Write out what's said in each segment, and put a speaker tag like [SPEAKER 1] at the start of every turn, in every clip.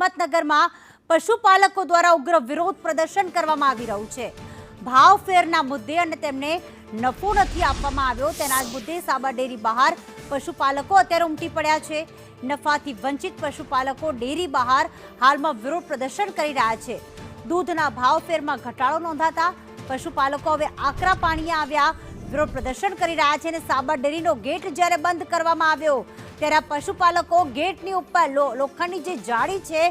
[SPEAKER 1] હિંમતનગરમાં પશુપાલકો દ્વારા ઉગ્ર વિરોધ પ્રદર્શન કરવામાં આવી રહ્યું છે। ભાવ ફેરના મુદ્દે અને તેમને નફો નથી આપવામાં આવ્યો તેના જ મુદ્દે સાબર ડેરી બહાર પશુપાલકો અત્યારે ઉમટી પડ્યા છે। નફાથી વંચિત પશુપાલકો ડેરી બહાર હાલમાં વિરોધ પ્રદર્શન કરી રહ્યા છે। દૂધના ભાવ ફેરમાં ઘટાડો નોંધાતા પશુપાલકો હવે આકરા પાણીએ આવ્યા વિરોધ પ્રદર્શન કરી રહ્યા છે અને સાબર ડેરીનો ગેટ જ્યારે બંધ કરવામાં આવ્યો ત્યારે આ પશુપાલકો ગેટની ઉપર લોખંડની જે જાળી છે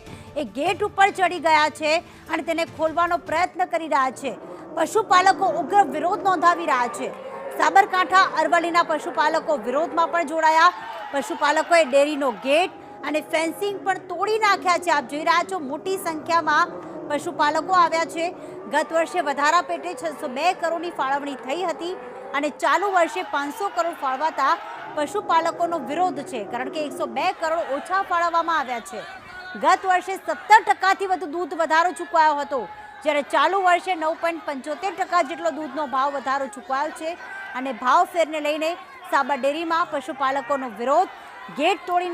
[SPEAKER 1] એ ગેટ ઉપર ચડી ગયા છે અને તેને ખોલવાનો પ્રયત્ન કરી રહ્યા છે। પશુપાલકો ઉગ્ર વિરોધ નોંધાવી રહ્યા છે। સાબરકાંઠા અરવલ્લીના પશુપાલકો વિરોધમાં પણ જોડાયા। પશુપાલકોએ ડેરીનો ગેટ અને ફેન્સિંગ પણ તોડી નાખ્યા છે। આપ જોઈ રહ્યા છો મોટી સંખ્યામાં પશુપાલકો આવ્યા છે। ગત વર્ષે વધારા પેટે 602 કરોડની ફાળવણી થઈ હતી અને ચાલુ વર્ષે 500 કરોડ ફાળવાતા પશુપાલકોનો વિરોધ છે કારણ કે 102 કરોડ ઓછા ફાળવવામાં આવ્યા છે। ગત વર્ષે 17% વધુ દૂધ વધારો ચૂકવાયો હતો જ્યારે ચાલુ વર્ષે 9.75% જેટલો દૂધનો ભાવ વધારો ચૂકવાયો છે અને ભાવ ફેરને લઈને સાબર ડેરીમાં પશુપાલકોનો વિરોધ। ગેટ તોડી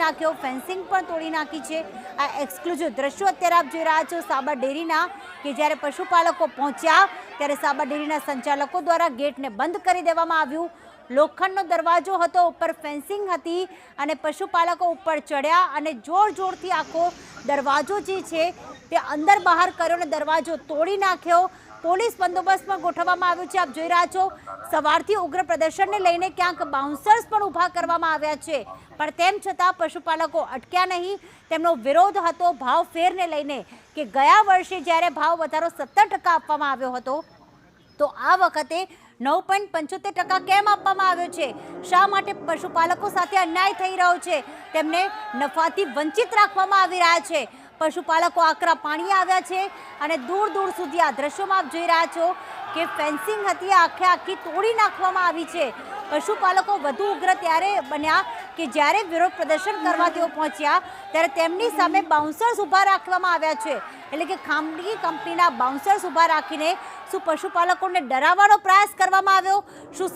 [SPEAKER 1] નાખ્યો, ફેન્સિંગ પણ તોડી નાખી છે। આ એક્સક્લુઝિવ દ્રશ્યો અત્યારે આપ જોઈ રહ્યા છો સાબર ડેરીના કે જ્યારે પશુપાલકો પહોંચ્યા ત્યારે સાબર ડેરીના સંચાલકો દ્વારા ગેટને બંધ કરી દેવામાં આવ્યું। લોખંડનો દરવાજો હતો, ઉપર ફેન્સિંગ હતી અને પશુપાલકો ઉપર ચડ્યા અને જોરથી આખો દરવાજો જે છે તે અંદર બહાર કર્યો અને દરવાજો તોડી નાખ્યો। પોલીસ બંદોબસ્ત પણ ગોઠવવામાં આવ્યો છે। આપ જોઈ રહ્યા છો સવારથી ઉગ્ર પ્રદર્શનને લઈને ક્યાંક બાઉન્સર્સ પણ ઊભા કરવામાં આવ્યા છે પણ તેમ છતાં પશુપાલકો અટક્યા નહીં। તેમનો વિરોધ હતો ભાવ ફેરને લઈને કે ગયા વર્ષે જ્યારે ભાવ વધારો 17% આપવામાં આવ્યો હતો તો આ વખતે 9.75% કેમ આપવામાં આવ્યો છે? શા માટે પશુપાલકો સાથે અન્યાય થઈ રહ્યો છે? તેમને નફાથી વંચિત રાખવામાં આવી રહ્યા છે। પશુપાલકો આકરા પાણી આવ્યા છે અને દૂર સુધી આ દ્રશ્યોમાં આપ જોઈ રહ્યા છો કે ફેન્સિંગ હતી આખી તોડી નાખવામાં આવી છે। પશુપાલકો વધુ ઉગ્ર ત્યારે બન્યા કે જ્યારે વિરોધ પ્રદર્શન કરવા તેઓ પહોંચ્યા ત્યારે તેમની સામે બાઉન્સર્સ ઊભા રાખવામાં આવ્યા છે એટલે કે ખાનગી કંપનીના બાઉન્સર્સ ઊભા રાખીને શું પશુપાલકોને ડરાવવાનો પ્રયાસ કરવામાં આવ્યો? શું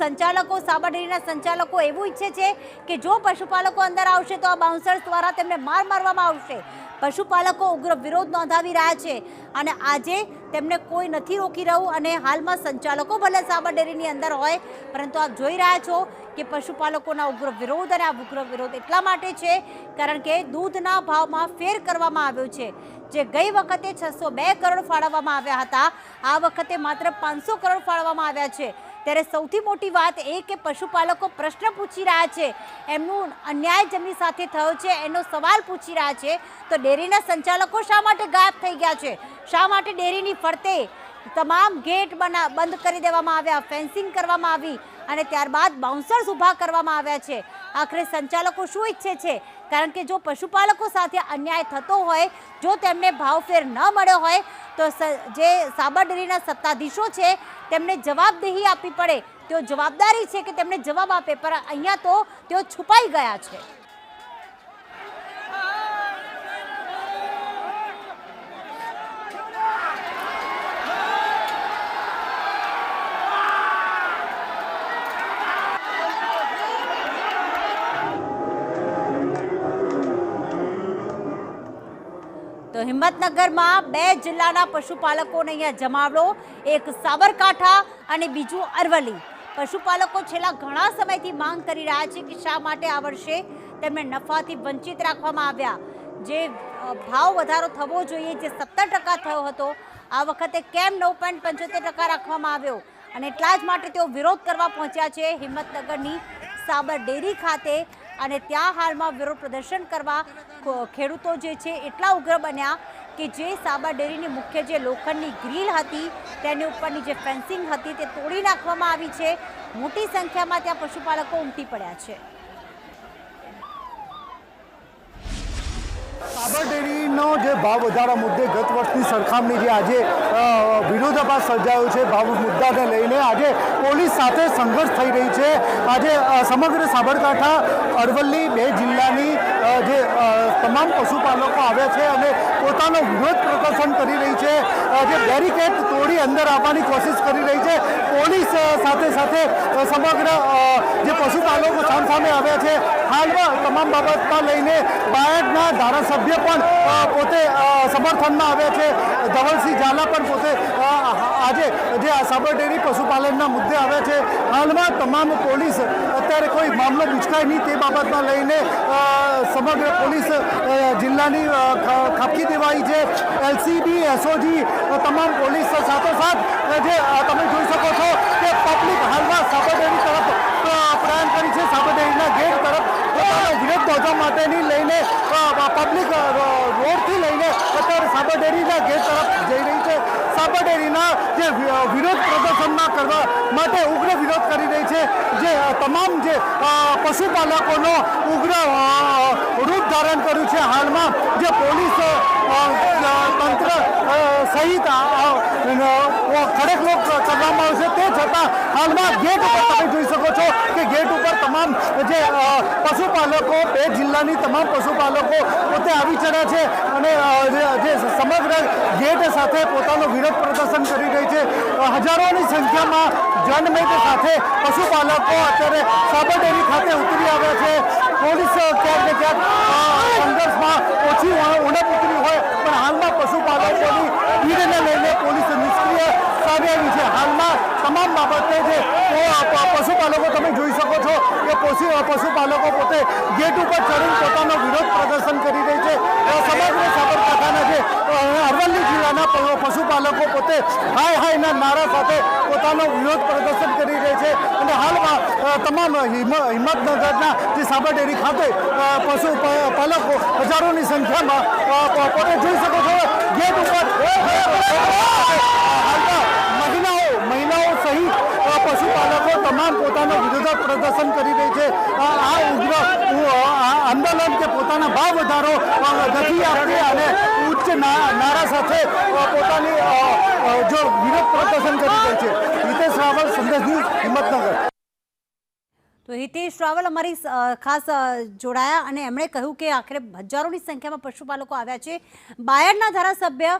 [SPEAKER 1] સાબર ડેરીના સંચાલકો એવું ઈચ્છે છે કે જો પશુપાલકો અંદર આવશે તો આ બાઉન્સર્સ દ્વારા તેમને મારવામાં આવશે? પશુપાલકો ઉગ્ર વિરોધ નોંધાવી રહ્યા છે અને આજે તેમને કોઈ નથી રોકી રહ્યું અને હાલમાં સંચાલકો ભલે સાબર ડેરીની અંદર હોય પરંતુ આપ જોઈ રહ્યા છો કે પશુપાલકોના ઉગ્ર વિરોધ અને આ ઉગ્ર વિરોધ એટલા માટે છે કારણ કે દૂધના ભાવમાં ફેર કરવામાં આવ્યો છે। જે ગઈ વખતે 602 કરોડ ફાળવવામાં આવ્યા હતા આ વખતે માત્ર 500 કરોડ ફાળવવામાં આવ્યા છે। ત્યારે સૌથી મોટી વાત એ કે પશુપાલકો પ્રશ્ન પૂછી રહ્યા છે, એમનું અન્યાય જેમની સાથે થયો છે એનો સવાલ પૂછી રહ્યા છે તો ડેરીના સંચાલકો શા માટે ગાયબ થઈ ગયા છે? શા માટે ડેરીની ફરતે તમામ ગેટ બંધ કરી દેવામાં આવ્યા, ફેન્સિંગ કરવામાં આવી અને ત્યારબાદ બાઉન્સર્સ ઊભા કરવામાં આવ્યા છે? આખરે સંચાલકો શું ઈચ્છે છે? કારણ કે જો પશુપાલકો સાથે અન્યાય થતો હોય, જો તેમને ભાવફેર ન મળ્યો હોય તો જે સાબર ડેરીના સત્તાધીશો છે તેમને જવાબદેહી આપવી પડે। તેઓ જવાબદારી છે કે તેમને જવાબ આપે પણ અહીંયા તો તેઓ છુપાઈ ગયા છે। તો હિંમતનગરમાં 2 જિલ્લાના પશુપાલકોને અહીંયા જમાવડો, એક સાબરકાંઠા અને બીજું અરવલ્લી। પશુપાલકો છેલ્લા ઘણા સમયથી માંગ કરી રહ્યા છે કે શા માટે આ વર્ષે તેમને નફાથી વંચિત રાખવામાં આવ્યા। જે ભાવ વધારો થવો જોઈએ જે 17% થયો હતો આ વખતે કેમ 9.75% રાખવામાં આવ્યો અને એટલા જ માટે તેઓ વિરોધ કરવા પહોંચ્યા છે હિંમતનગરની સાબર ડેરી ખાતે અને ત્યાં હાલમાં વિરોધ પ્રદર્શન કરવા ખેડૂતો જે છે એટલા ઉગ્ર બન્યા કે જે સાબર ડેરીની મુખ્ય જે લોખંડની ગ્રીલ હતી તેની ઉપરની જે ફેન્સિંગ હતી તે તોડી નાખવામાં આવી છે। મોટી સંખ્યામાં ત્યાં પશુપાલકો ઉમટી પડ્યા છે।
[SPEAKER 2] સાબર ડેરીનો જે ભાવ વધારા મુદ્દે ગત વર્ષની સરખામણી જે આજે વિરોધાભાસ સર્જાયો છે ભાવ મુદ્દાને લઈને આજે પોલીસ સાથે સંઘર્ષ થઈ રહી છે। આજે સમગ્ર સાબરકાંઠા અરવલ્લી 2 જિલ્લાની જે તમામ પશુપાલકો આવ્યા છે અને પોતાનો વિરોધ પ્રદર્શન કરી રહી છે, જે બેરિકેડ તોડી અંદર આવવાની કોશિશ કરી રહી છે. પોલીસ સાથે સાથે સમગ્ર જે પશુપાલકો સામે આવ્યા છે. હાલમાં તમામ બાબતમાં લઈને બાયડના ધારાસભ્ય પણ પોતે સમર્થનમાં આવ્યા છે. ધવલસિંહ ઝાલા પણ પોતે આજે જે આ સાબર ડેરી પશુપાલનના મુદ્દે આવ્યા છે. હાલમાં તમામ પોલીસ અત્યારે કોઈ મામલો ઉચકાય નહીં તે બાબતમાં લઈને સમગ્ર પોલીસ જિલ્લાની ખાપકી દેવાઈ છે. એલસીબી, એસઓજી તમામ પોલીસ સાથોસાથ જે તમે જોઈ શકો છો કે પબ્લિક હાલમાં સાબર ડેરી તરફ પ્રયાણ કરી છે. સાબર ડેરીના ગેટ તરફ પોતાનો વિરોધ નોંધવા માટેની લઈને પબ્લિક રોડથી લઈને અત્યારે સાબર ડેરીના ગેટ તરફ જઈ રહી છે. સાબર ડેરીના જે વિરોધ પ્રદર્શનમાં કરવા માટે ઉગ્ર વિરોધ કરી રહી છે. જે તમામ જે પશુપાલકોનો ઉગ્ર રૂપ ધારણ કર્યું છે. હાલમાં જે પોલીસ તંત્ર સહિત ખડેકલોક કરવામાં આવશે તે છતાં હાલમાં ગેટ ઉપર તમે જોઈ શકો છો કે ગેટ ઉપર તમામ જે પશુપાલકો બે જિલ્લાની તમામ પશુપાલકો પોતે આવી ચડ્યા છે અને જે સમગ્ર ગેટ સાથે પોતાનો વિરોધ પ્રદર્શન કરી રહી છે. હજારોની સંખ્યામાં જનમેદ સાથે પશુપાલકો અત્યારે સાબર ડેરી ખાતે ઉતરી આવ્યા છે. પોલીસ ક્યાંક ને ક્યાંક સંઘર્ષમાં ઓછી ઉણપ ઉતરી હોય પણ હાલમાં પશુપાલકોની ભીડને લઈને પોલીસ નિષ્ક્રિય સામે આવી છે. હાલમાં તમામ બાબતે જે પશુપાલકો તમે જોઈ શકો છો કે પશુપાલકો પોતે ગેટ ઉપર ચડીને પોતાનો વિરોધ પ્રદર્શન કરી રહી છે. સમગ્ર સાબરકાંઠાના જે અરવલ્લી જિલ્લાના પશુપાલકો પોતે હાય હાયના નારા સાથે પોતાનો વિરોધ પ્રદર્શન કરી રહી છે અને હાલમાં તમામ હિંમતનગરના જે સાબર ડેરી ખાતે પશુપાલકો હજારોની સંખ્યામાં પોતે જોઈ શકો છો ગેટ ઉપર મહિલાઓ સહિત પશુપાલકો તમામ પોતાનો વિરોધ પ્રદર્શન કરી રહી છે. આ ઉગ્ર આંદોલન કે પોતાના ભાવ વધારો નથી આપતી અને ઉચ્ચ નારા સાથે પોતાની જો વિરોધ પ્રદર્શન કરી રહી છે. હિતેશ રાવલ, સંદેશ ન્યૂઝ, હિંમતનગર.
[SPEAKER 1] તો હિતેશ રાવલ અમારી ખાસ જોડાયા અને એમણે કહ્યું કે આખરે હજારોની સંખ્યામાં પશુપાલકો આવ્યા છે. બાયડના ધારાસભ્ય